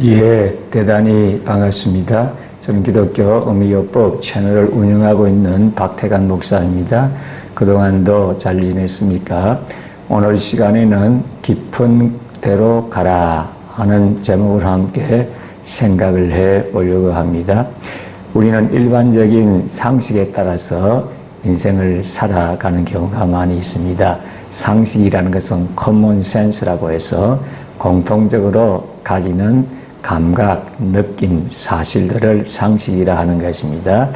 예, 대단히 반갑습니다. 저는 기독교 의미요법 채널을 운영하고 있는 박태관 목사입니다. 그동안도 잘 지냈습니까? 오늘 시간에는 깊은 데로 가라 하는 제목을 함께 생각을 해 보려고 합니다. 우리는 일반적인 상식에 따라서 인생을 살아가는 경우가 많이 있습니다. 상식이라는 것은 common sense라고 해서 공통적으로 가지는 감각, 느낌, 사실들을 상식이라 하는 것입니다.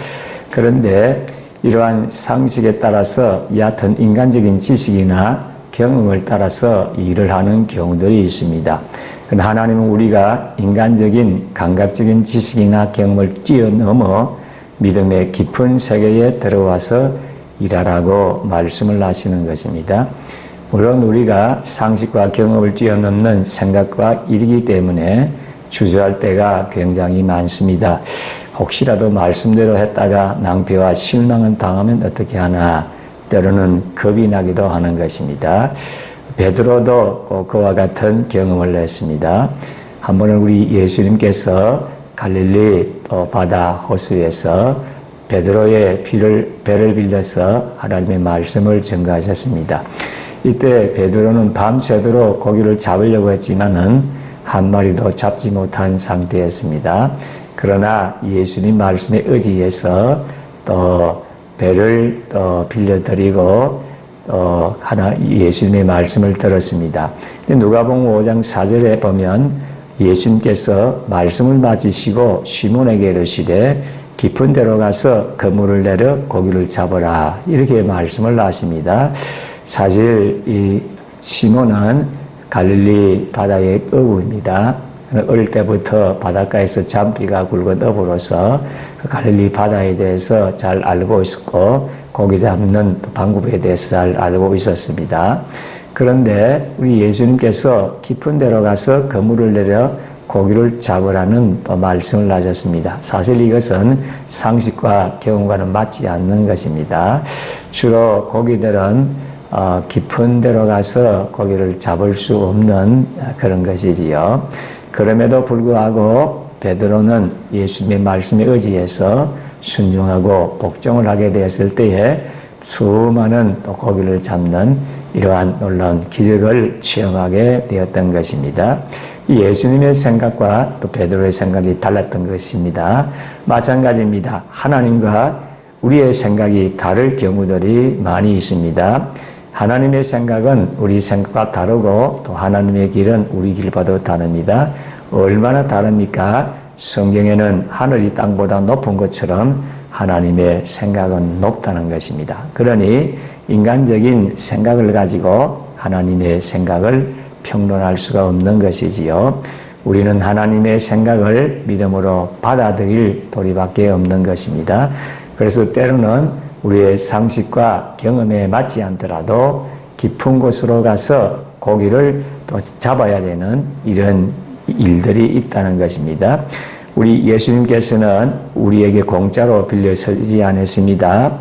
그런데 이러한 상식에 따라서 얕은 인간적인 지식이나 경험을 따라서 일을 하는 경우들이 있습니다. 그러나 하나님은 우리가 인간적인 감각적인 지식이나 경험을 뛰어넘어 믿음의 깊은 세계에 들어와서 일하라고 말씀을 하시는 것입니다. 물론 우리가 상식과 경험을 뛰어넘는 생각과 일이기 때문에 주저할 때가 굉장히 많습니다. 혹시라도 말씀대로 했다가 낭패와 실망을 당하면 어떻게 하나 때로는 겁이 나기도 하는 것입니다. 베드로도 그와 같은 경험을 했습니다. 한 번은 우리 예수님께서 갈릴리 바다 호수에서 베드로의 배를 빌려서 하나님의 말씀을 전가하셨습니다. 이때 베드로는 밤새도록 고기를 잡으려고 했지만은 한 마리도 잡지 못한 상태였습니다. 그러나 예수님 말씀에 의지해서 또 배를 빌려드리고 예수님의 말씀을 들었습니다. 누가복음 5장 4절에 보면 예수님께서 말씀을 맞으시고 시몬에게 이르시되 깊은 데로 가서 그물을 내려 고기를 잡으라 이렇게 말씀을 하십니다. 사실 이 시몬은 갈릴리 바다의 어부입니다. 어릴 때부터 바닷가에서 잔비가 굵은 어부로서 갈릴리 바다에 대해서 잘 알고 있었고 고기 잡는 방법에 대해서 잘 알고 있었습니다. 그런데 우리 예수님께서 깊은 데로 가서 그물을 내려 고기를 잡으라는 말씀을 하셨습니다. 사실 이것은 상식과 경험과는 맞지 않는 것입니다. 주로 고기들은 깊은 데로 가서 고기를 잡을 수 없는 그런 것이지요. 그럼에도 불구하고 베드로는 예수님의 말씀에 의지해서 순종하고 복종을 하게 되었을 때에 수많은 고기를 잡는 이러한 놀라운 기적을 체험하게 되었던 것입니다. 예수님의 생각과 또 베드로의 생각이 달랐던 것입니다. 마찬가지입니다. 하나님과 우리의 생각이 다를 경우들이 많이 있습니다. 하나님의 생각은 우리 생각과 다르고 또 하나님의 길은 우리 길과도 다릅니다. 얼마나 다릅니까? 성경에는 하늘이 땅보다 높은 것처럼 하나님의 생각은 높다는 것입니다. 그러니 인간적인 생각을 가지고 하나님의 생각을 평론할 수가 없는 것이지요. 우리는 하나님의 생각을 믿음으로 받아들일 도리밖에 없는 것입니다. 그래서 때로는 우리의 상식과 경험에 맞지 않더라도 깊은 곳으로 가서 고기를 또 잡아야 되는 이런 일들이 있다는 것입니다. 우리 예수님께서는 우리에게 공짜로 빌려서지 않았습니다.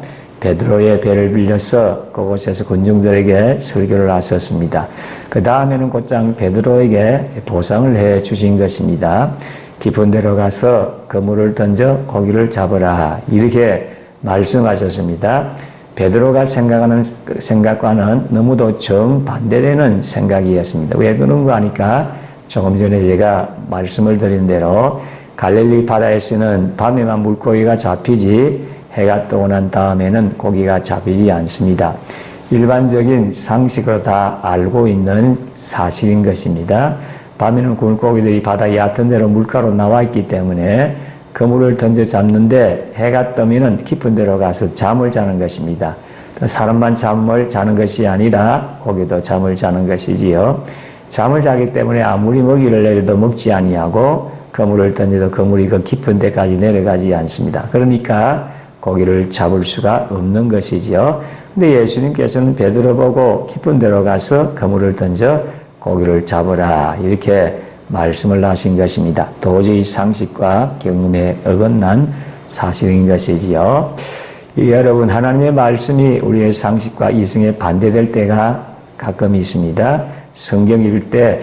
베드로의 배를 빌려서 그곳에서 군중들에게 설교를 하셨습니다. 그 다음에는 곧장 베드로에게 보상을 해 주신 것입니다. 깊은 데로 가서 그물을 던져 고기를 잡으라 이렇게 말씀하셨습니다. 베드로가 생각하는 생각과는 너무도 정반대되는 생각이었습니다. 왜 그런가 하니까 조금 전에 제가 말씀을 드린 대로 갈릴리 바다에서는 밤에만 물고기가 잡히지 해가 뜨고 난 다음에는 고기가 잡히지 않습니다. 일반적인 상식으로 다 알고 있는 사실인 것입니다. 밤에는 물고기들이 바다 얕은 데로 물가로 나와 있기 때문에 그물을 던져 잡는데 해가 뜨면은 깊은 데로 가서 잠을 자는 것입니다. 사람만 잠을 자는 것이 아니라 고기도 잠을 자는 것이지요. 잠을 자기 때문에 아무리 먹이를 내려도 먹지 아니하고 그물을 던져도 그물이 그 깊은 데까지 내려가지 않습니다. 그러니까 고기를 잡을 수가 없는 것이지요. 근데 예수님께서는 베드로 보고 깊은 데로 가서 그물을 던져 고기를 잡으라 이렇게 말씀을 하신 것입니다. 도저히 상식과 경험에 어긋난 사실인 것이지요. 여러분, 하나님의 말씀이 우리의 상식과 이성에 반대될 때가 가끔 있습니다. 성경 읽을 때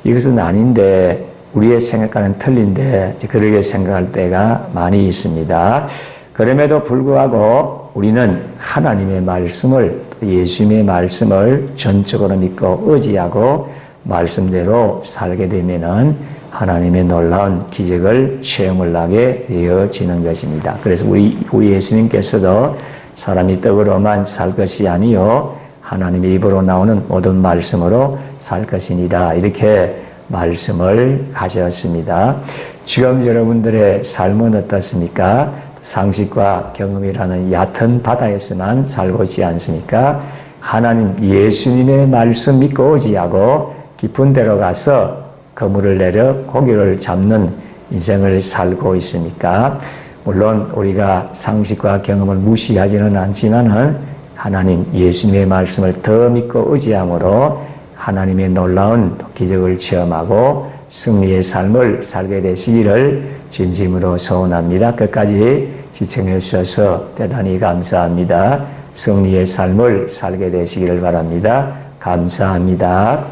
이것은 아닌데 우리의 생각과는 틀린데 그렇게 생각할 때가 많이 있습니다. 그럼에도 불구하고 우리는 하나님의 말씀을, 예수님의 말씀을 전적으로 믿고 의지하고 말씀대로 살게 되면은 하나님의 놀라운 기적을 체험을 하게 되어지는 것입니다. 그래서 우리 예수님께서도 사람이 떡으로만 살 것이 아니요 하나님의 입으로 나오는 모든 말씀으로 살 것이니라, 이렇게 말씀을 하셨습니다. 지금 여러분들의 삶은 어떻습니까? 상식과 경험이라는 얕은 바다에서만 살고 있지 않습니까? 하나님 예수님의 말씀 믿고 의지하고 깊은 데로 가서 그물을 내려 고기를 잡는 인생을 살고 있으니까, 물론 우리가 상식과 경험을 무시하지는 않지만은 하나님 예수님의 말씀을 더 믿고 의지함으로 하나님의 놀라운 기적을 체험하고 승리의 삶을 살게 되시기를 진심으로 소원합니다. 끝까지 시청해 주셔서 대단히 감사합니다. 승리의 삶을 살게 되시기를 바랍니다. 감사합니다.